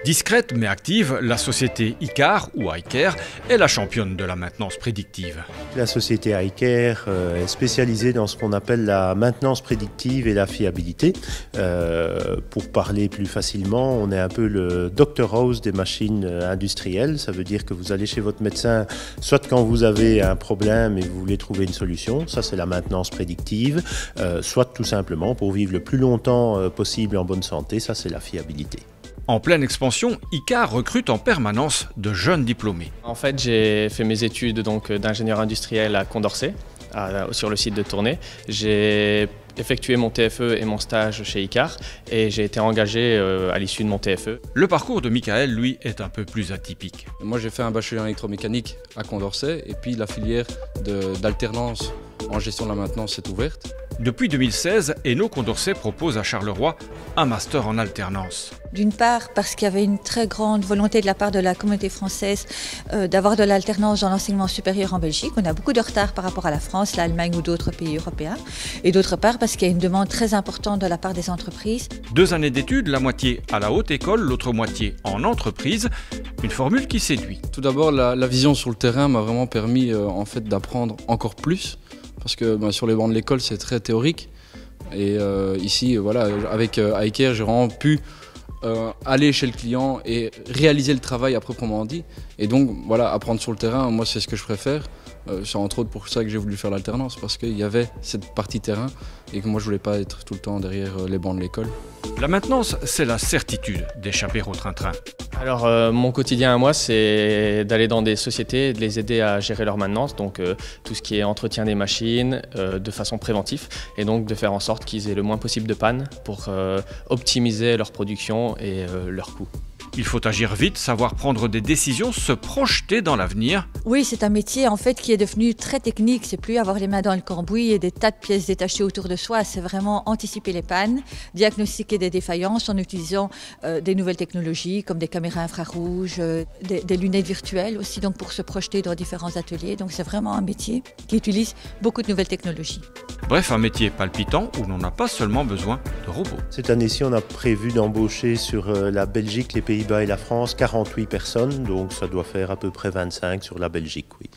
Discrète mais active, la société iCar ou iCare est la championne de la maintenance prédictive. La société iCare est spécialisée dans ce qu'on appelle la maintenance prédictive et la fiabilité. Pour parler plus facilement, on est un peu le Dr House des machines industrielles. Ça veut dire que vous allez chez votre médecin, soit quand vous avez un problème et vous voulez trouver une solution, ça c'est la maintenance prédictive, soit tout simplement pour vivre le plus longtemps possible en bonne santé, ça c'est la fiabilité. En pleine expansion, iCar recrute en permanence de jeunes diplômés. En fait, j'ai fait mes études d'ingénieur industriel à Condorcet, sur le site de Tournai. J'ai effectué mon TFE et mon stage chez iCar et j'ai été engagé à l'issue de mon TFE. Le parcours de Michael, lui, est un peu plus atypique. Moi, j'ai fait un bachelier en électromécanique à Condorcet et puis la filière d'alternance en gestion de la maintenance est ouverte. Depuis 2016, Eno Condorcet propose à Charleroi un master en alternance. D'une part parce qu'il y avait une très grande volonté de la part de la communauté française d'avoir de l'alternance dans l'enseignement supérieur en Belgique. On a beaucoup de retard par rapport à la France, l'Allemagne ou d'autres pays européens. Et d'autre part parce qu'il y a une demande très importante de la part des entreprises. 2 années d'études, la moitié à la haute école, l'autre moitié en entreprise. Une formule qui séduit. Tout d'abord, la vision sur le terrain m'a vraiment permis en fait, d'apprendre encore plus. Parce que sur les bancs de l'école, c'est très théorique. Et ici, voilà, avec iCare, j'ai vraiment pu aller chez le client et réaliser le travail à proprement dit. Et donc, voilà, apprendre sur le terrain, moi, c'est ce que je préfère. C'est entre autres pour ça que j'ai voulu faire l'alternance, parce qu'il y avait cette partie terrain et que moi, je voulais pas être tout le temps derrière les bancs de l'école. La maintenance, c'est la certitude d'échapper au train-train. Alors, mon quotidien à moi, c'est d'aller dans des sociétés et de les aider à gérer leur maintenance, donc tout ce qui est entretien des machines de façon préventive, et donc de faire en sorte qu'ils aient le moins possible de panne pour optimiser leur production et leurs coûts. Il faut agir vite, savoir prendre des décisions, se projeter dans l'avenir. Oui, c'est un métier en fait qui est devenu très technique. C'est plus avoir les mains dans le cambouis et des tas de pièces détachées autour de soi. C'est vraiment anticiper les pannes, diagnostiquer des défaillances en utilisant des nouvelles technologies comme des caméras infrarouges, des lunettes virtuelles aussi, donc pour se projeter dans différents ateliers. Donc c'est vraiment un métier qui utilise beaucoup de nouvelles technologies. Bref, un métier palpitant où l'on n'a pas seulement besoin de robots. Cette année-ci, on a prévu d'embaucher sur la Belgique, les Pays-Bas et la France 48 personnes, donc ça doit faire à peu près 25 sur la Belgique, oui.